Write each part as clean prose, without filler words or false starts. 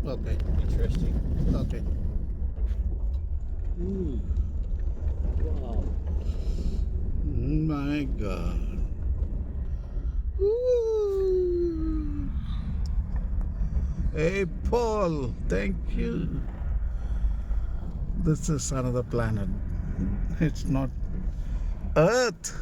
Okay. Interesting. Okay. Wow. My God. Ooh. Hey, Paul. Thank you. This is another planet. It's not Earth.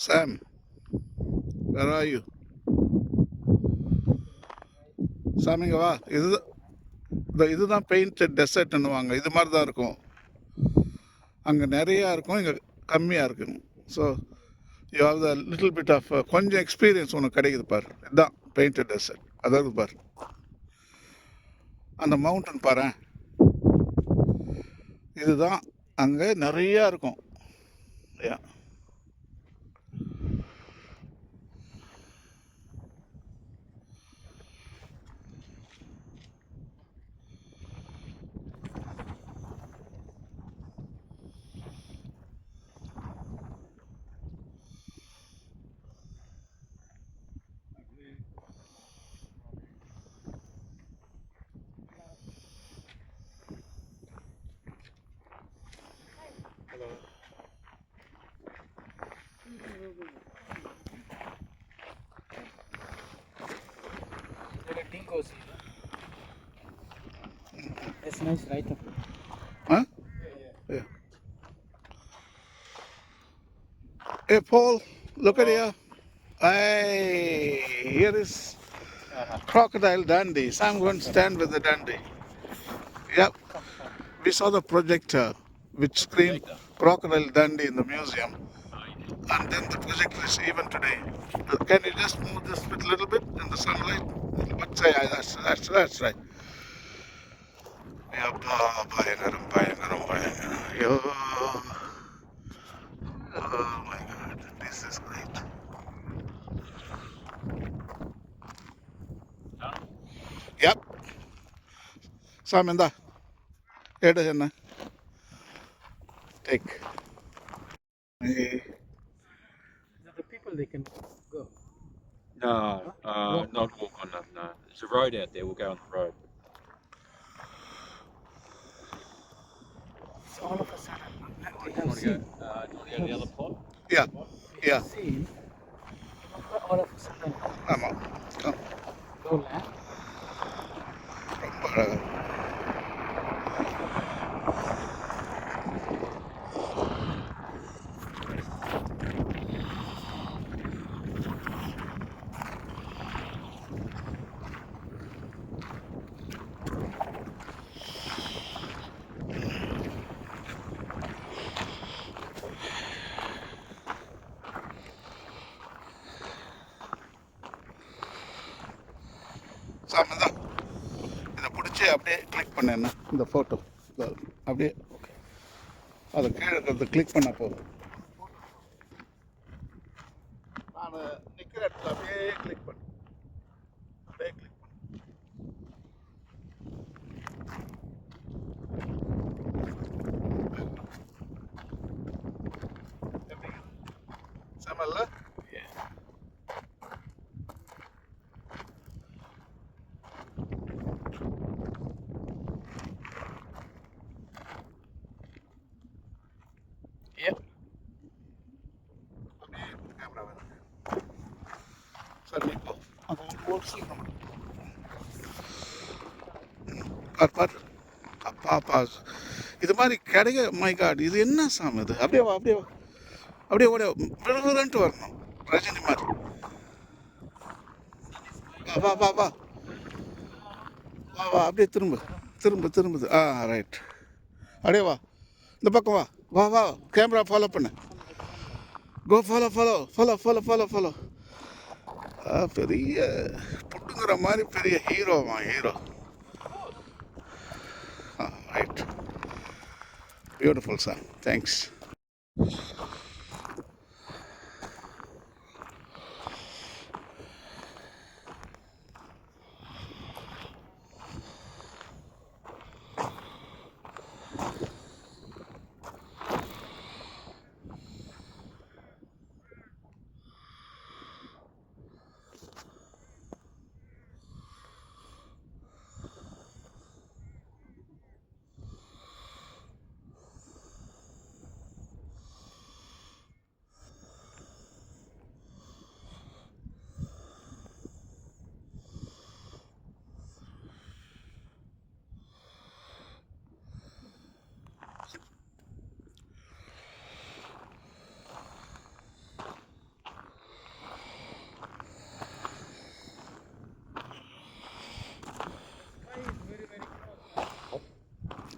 Sam, where are you? Sam, இங்க வா. இதுதான் painted டெசர்ட்னுவாங்க. இது மாதிரி தான் இருக்கும். அங்கே நிறையா இருக்கும், இங்கே கம்மியாக இருக்கும். So you have the little bit of கொஞ்சம் எக்ஸ்பீரியன்ஸ் உனக்கு கிடைக்குது பார். இதுதான் பெயிண்டட் டெசர்ட். அதாவது பார், அந்த மவுண்டன் பாரு, இதுதான் அங்கே நிறையா இருக்கும். யா. It's nice, right? Huh? Yeah. Hey, Paul, look at here. Hey, here is crocodile Dundee. So I'm going to stand with the Dundee. Yep. We saw the projector which screened Crocodile Dundee in the museum. And then the projector is even today. Can you just move this bit a little bit in the sunlight? But say, that's right. Yabba, Bayangaram, Bayangaram, Bayangaram. Yo. Oh my God, this is great. Yep. Sam, in the head, take. Hey. The people, they can go. No, Walk. not walk on them. No, there's a road out there. We'll go on the road. So all of a sudden, we Do you have want to go? seen, Do you want to go to the other plot? Yeah, we yeah. have seen, all of a sudden, I'm out. Come. lowland. Sam, in the இதை பிடிச்சி அப்படியே click பண்ணேன்னா இந்த photo அப்படியே அதை கீழே இருக்கிறத click பண்ண போதும். நான் நிற்கிற இடத்துல அப்படியே கிளிக் பண்ணு, அப்படியே கிளிக் பண்ணு. எப்படி செமல்ல? சீக்கிரம் பார் அப்பா இது மாதிரி கிடைக்க மை காட் இது என்ன சாமி இது அப்படியே வா அப்படியே ஓட விழுகுதுன்ட்டு வரணும் ரஜினி மாதிரி வா அப்படியே திரும்புது ரைட் அப்படியே வா இந்த பக்கம் வா கேமரா ஃபாலோ பண்ணு கோ ஃபாலோ பெரிய புட்டுங்கிற மாதிரி பெரிய hero right beautiful sir thanks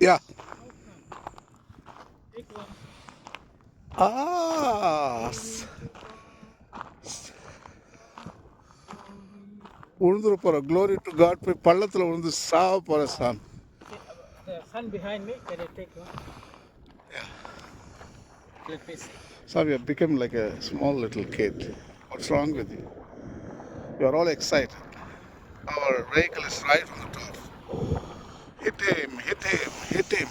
யா உழுந்துட போகிறோம் க்ளோரி டு காட் போய் பள்ளத்தில் விழுந்து சாவ போகிற சாமி The sun behind me, can I take one? Yeah. Let me see. Sam, you have become like a small little kid. What's wrong with you? You are all excited. Our vehicle is right on the top. Hit him.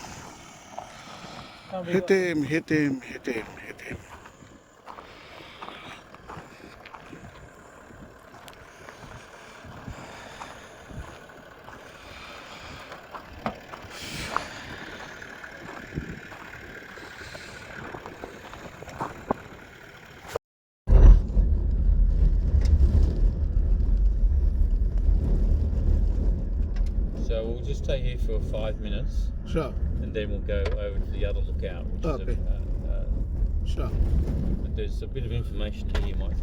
Now we Hit him. So we'll just stay here for 5 minutes Sure. and then we'll go over to the other lookout, which Okay. is Sure. but there's a bit of information here you might find.